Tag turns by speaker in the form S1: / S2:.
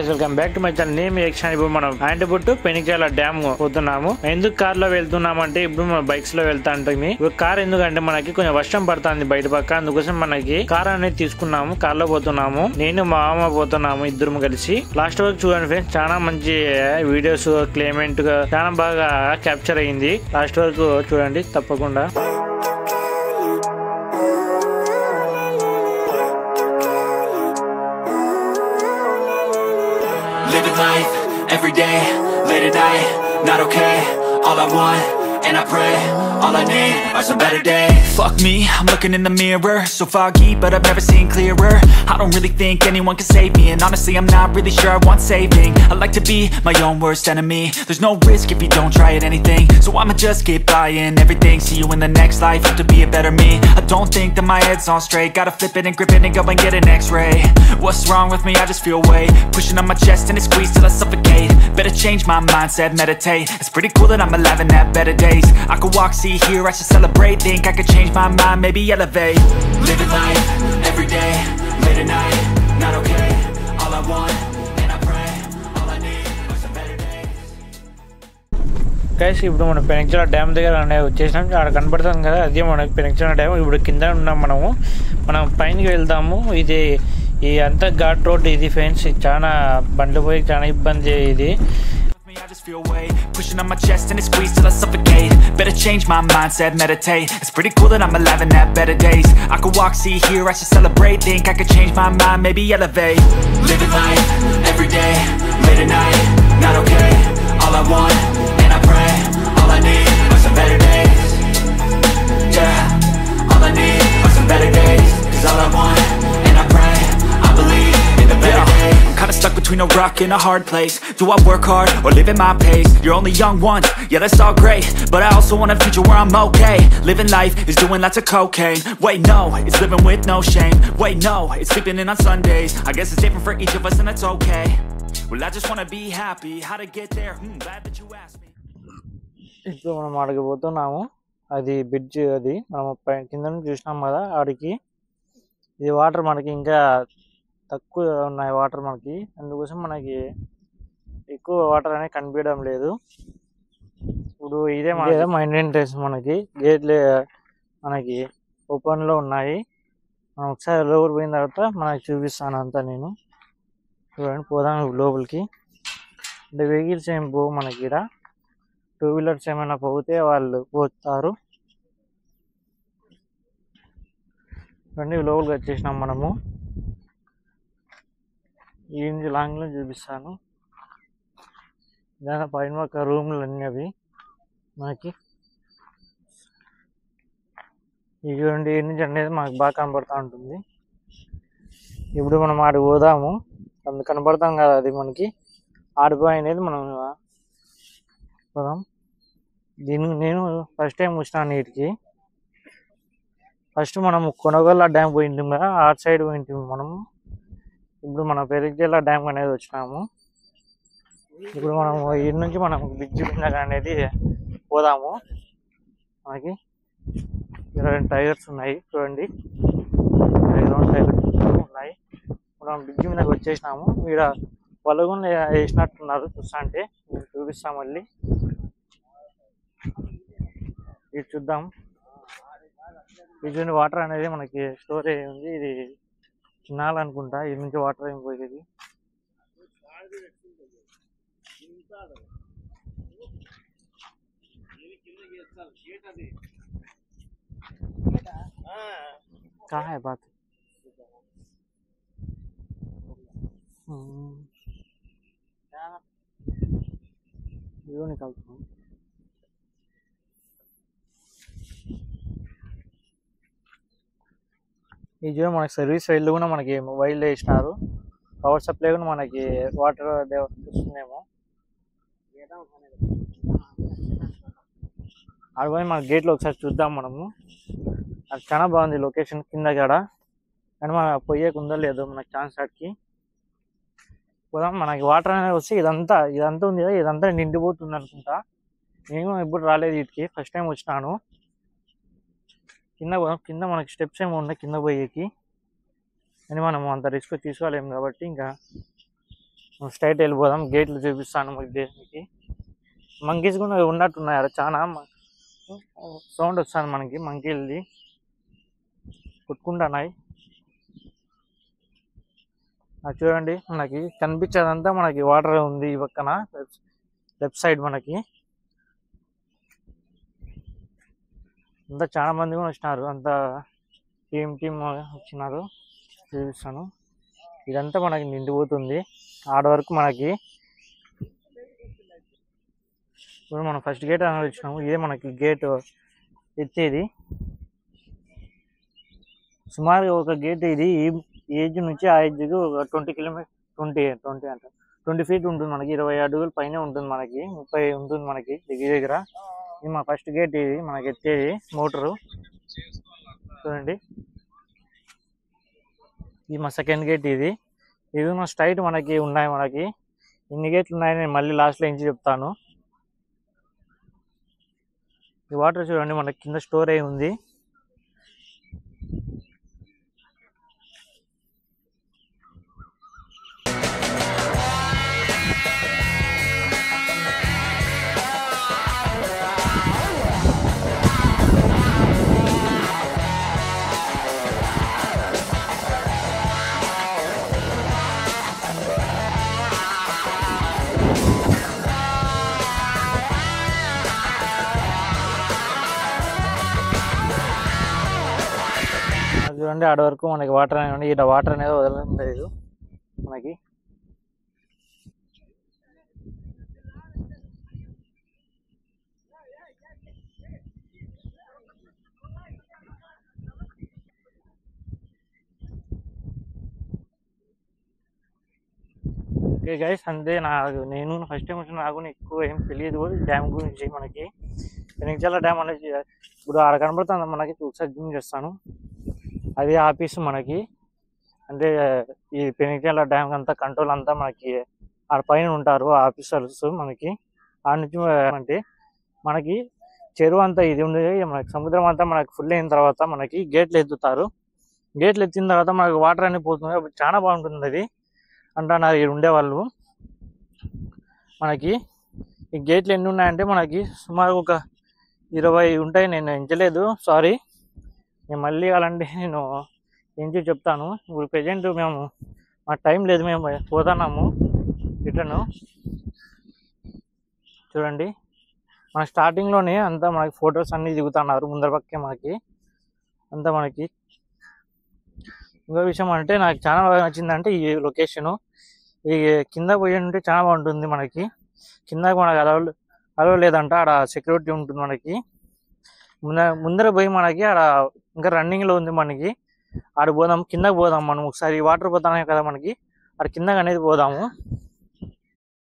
S1: Guys welcome back to my channel. నేను action. ఇప్పుడు మనం ఆంటిపుట్టు పెనిక్యాల డ్యామ్ పోతున్నాము. ఎందుకు కార్ లో వెళ్తున్నాము అంటే ఇప్పుడు మనం బైక్స్ లో వెళ్తా ఉంటుంది. ఇప్పుడు కార్ ఎందుకంటే మనకి కొంచెం వర్షం పడుతుంది బయట పక్క, అందుకోసం మనకి కార్ అనేది తీసుకున్నాము. కార్ లో పోతున్నాము. నేను మా మామ పోతున్నాము, ఇద్దరు కలిసి. లాస్ట్ వరకు చూడండి ఫ్రెండ్స్, చాలా మంచి వీడియోస్ క్లైమేట్ గా చాలా బాగా క్యాప్చర్ అయ్యింది. లాస్ట్ వరకు చూడండి తప్పకుండా.
S2: Living life, every day, late at night, not okay. All I want, and I pray, all I need are some better days. Fuck me, I'm looking in the mirror, so foggy, but I've never seen clearer. I don't really think anyone can save me, and honestly I'm not really sure I want saving. I like to be my own worst enemy. There's no risk if you don't try at anything, so I'ma just keep buying everything. See you in the next life, have to be a better me. I don't think that my head's on straight, gotta flip it and grip it and go and get an x-ray. What's wrong with me? I just feel weight pushing on my chest and it squeezes till I suffocate. Better change my mindset, meditate. It's pretty cool that I'm alive and have better days. I could walk, see, hear, I should celebrate. Think I could change my mind, maybe elevate. Living life, every day, late at night, not okay. All I want, and I pray, all I need are some better days.
S1: Guys ఇప్పుడు మనం పెనిక్యాల dam దగ్గర వచ్చేసినాం. అక్కడ కనబడుతుంది కదా, అదే మనకి పెనిక్యాల dam. ఇప్పుడు కింద ఉన్నాం మనము. మనం పైనకి వెళ్దాము. ఇది ఈ అంతా ఘాట్ రోడ్ ఇది ఫ్రెండ్స్. చాలా బండ్లు పోయి చాలా ఇబ్బంది ఇది.
S2: I just feel weight pushing on my chest and it squeezes till I suffocate. Better change my mindset, meditate. It's pretty cool that I'm alive and have better days. I could walk, see, hear, I should celebrate. Think I could change my mind, maybe elevate. Living life, every day, late at night, not okay. All I want, and I pray, all I need are some better days. Yeah, all I need are some better days. Cause all I want, and I pray, I believe in the better days. Kinda stuck between a rock and a hard place. Do I work hard or live at my pace? You're only young once, yeah that's all great, but I also want a future where I'm okay. Living life is doing lots of cocaine. Wait no, it's living with no shame. Wait no, it's sleeping in on Sundays. I guess it's different for each of us and that's okay. Well I just wanna be happy. How to get there? Glad that you asked me.
S1: ఇప్పుడు మనం ఆడికి పోతున్నాము. అది bridge, అది మనం కింద నుంచి చూసినాం కదా ఆడికి. ఇది వాటర్ మనకి ఇంకా తక్కువ ఉన్నాయి వాటర్ మనకి, అందుకోసం మనకి ఎక్కువ వాటర్ అనేది కనిపించడం లేదు. ఇప్పుడు ఇదే మా ఇండియన్ డ్రెస్. మనకి గేట్లు మనకి ఓపెన్లో ఉన్నాయి. మనం ఒకసారి లోపలికి పోయిన తర్వాత మనకి చూపిస్తాను అంతా నేను. చూడండి, పోదాం లోపలికి. అంటే వెహికల్స్ ఏం పోవు మనకి. ఇక్కడ 2 వీలర్స్ ఏమైనా పోతే వాళ్ళు పోతారు. చూడండి, లోపలికి వచ్చేసినాం మనము. ఈ నుంచి లాంగ్లో చూపిస్తాను. దాని పైన ఒక రూమ్లు అన్నీ అవి మనకి. ఇటువంటి ఈ నుంచి అనేది మనకు బాగా కనబడుతూ ఉంటుంది. ఇప్పుడు మనం ఆడికి పోదాము. అందుకు కనబడతాం కదా, అది మనకి ఆడిపోయి అనేది మనం పోదాం. నేను ఫస్ట్ టైం వచ్చినాను వీటికి. ఫస్ట్ మనం కొనగొల్ల డ్యామ్ పోయింటాం కదా, ఆ సైడ్ పోయింటాము మనము. ఇప్పుడు మన పెనిక్యాల డ్యామ్ అనేది వచ్చినాము. ఇప్పుడు మనం ఈ నుంచి మనం బ్రిడ్జ్ మీద అనేది పోదాము. మనకి 2 టైగర్స్ ఉన్నాయి చూడండి, 2 టైగర్స్ ఉన్నాయి. మనం బ్రిడ్జ్ మీదకి వచ్చేసినాము. ఇక్కడ పలుగుని వేసినట్టున్నారు చూస్తా అంటే. నేను చూపిస్తాం మళ్ళీ, ఇది చూద్దాం. ఇది వాటర్ అనేది మనకి స్టోరేజ్ ఉంది. ఇది తినాలనుకుంటా, ఇది నుంచి వాటర్ ఏం పోయేది. कहाँ है बात? वीडियो निकालता हूँ. ఈ జూన్ మనకి సర్వీస్ వైర్లు కూడా మనకి వైర్లు వేసినారు. పవర్ సప్లై కూడా మనకి వాటర్ వస్తుందేమో. ఆడిపోయి మన గేట్లో ఒకసారి చూద్దాం మనము. అది చాలా బాగుంది లొకేషన్ కింద కాడ, కానీ మన పోయేకి ఉందో లేదో మనకి ఛాన్స్ ఆడికి పోదాం. మనకి వాటర్ అనేది వస్తే ఇదంతా ఉంది కదా, ఇదంతా నిండిపోతుంది అనుకుంటా. నేను ఎప్పుడు రాలేదు వీటికి, ఫస్ట్ టైం వచ్చినాను. కింద పోదాం. కింద మనకి స్టెప్స్ ఏమో ఉన్నాయి కింద పోయేకి, కానీ మనం అంత రిస్క్ తీసుకోలేము కాబట్టి ఇంకా స్ట్రైట్ వెళ్ళిపోదాం. గేట్లు చూపిస్తాను మీకు దేనికి. మంకీస్ కూడా ఉన్నట్టున్నాయి అక్కడ, చాలా సౌండ్ వస్తుంది మనకి. మంకీలది కొట్టుకుంటున్నాయి. అది చూడండి, మనకి కనిపించేదంతా మనకి వాటర్ ఉంది ఈ పక్కన లెఫ్ట్ సైడ్. మనకి అంతా చాలా మంది కూడా వచ్చినారు, అంతా టీం వచ్చినారు. చూపిస్తాను. ఇదంతా మనకి నిండిపోతుంది ఆడ వరకు. మనకి ఇప్పుడు మనం ఫస్ట్ గేట్ అనేది వచ్చినాము. ఇదే మనకి గేట్ ఎత్తేది. సుమారుగా ఒక గేట్ ఇది ఈ ఏజ్ నుంచి ఆ ఏజ్కి ఒక 20 కిలోమీటర్ 20 ఫీట్ ఉంటుంది మనకి. 20 అడుగుల పైన ఉంటుంది మనకి, 30 ఉంటుంది మనకి దగ్గర. ఇది మా ఫస్ట్ గేట్, ఇది మనకి ఎత్తేది మోటరు. చూడండి, ఇది మా సెకండ్ గేట్. ఇది మా స్ట్రైట్ మనకి ఉన్నాయి. మనకి ఎన్ని గేట్లు ఉన్నాయని నేను మళ్ళీ లాస్ట్లో నుంచి చెప్తాను. ఈ వాటర్ చూడండి, మనకి కింద స్టోర్ అయి ఉంది. చూడండి, ఆడ వరకు మనకి వాటర్ అనేది, ఇక్కడ వాటర్ అనేది వదలలేదు మనకి. ఓకే గైస్, అంతే. నేను ఫస్ట్ టైం వచ్చిన, నాకు ఎక్కువ ఏం తెలియదు డ్యామ్ గురించి. మనకి పెనిక్చర్ల డ్యామ్ అనేది ఇప్పుడు ఆడ కనబడుతుంది మనకి. ఒకసారి జూమ్ చేస్తాను. అది ఆఫీసు మనకి. అంటే ఈ పెనిక్చర్ల డ్యామ్ అంతా కంట్రోల్ అంతా మనకి ఆడ పైన ఉంటారు ఆఫీసర్స్. మనకి ఆడ నుంచి అంటే మనకి చెరువు అంతా ఇది ఉంది. మనకి సముద్రం అంతా మనకి ఫుల్ అయిన తర్వాత మనకి గేట్లు ఎత్తుతారు. గేట్లు ఎత్తిన తర్వాత మనకి వాటర్ అనేది పోతుంది. అప్పుడు చాలా బాగుంటుంది అది అంటున్నారు ఇక్కడ ఉండేవాళ్ళు. మనకి ఈ గేట్లు ఎన్ని ఉన్నాయంటే మనకి సుమారు ఒక 20 ఉంటాయి. నేను ఎంచలేదు, సారీ. నేను మళ్ళీ అలాంటి నేను ఎంచి చెప్తాను. ఇప్పుడు ప్రజెంట్ మేము మా టైం లేదు, మేము పోతున్నాము రిటర్న్. చూడండి, మన స్టార్టింగ్లోనే అంతా మనకి ఫొటోస్ అన్నీ దిగుతున్నారు ముందర పక్కే మనకి అంతా. మనకి ఇంకో విషయం అంటే నాకు చాలా బాగా నచ్చిందంటే ఈ లొకేషను. ఈ కింద పోయి ఉంటే చాలా బాగుంటుంది. మనకి కింద మనకి అలవ్ లేదంట, ఆడ సెక్యూరిటీ ఉంటుంది మనకి. ముందర పోయి మనకి ఆడ ఇంకా రన్నింగ్లో ఉంది మనకి. ఆడ పోదాం, కిందకి పోదాం మనం ఒకసారి. వాటర్ పోతున్నాయి కదా మనకి, ఆడ కిందకి అనేది పోదాము.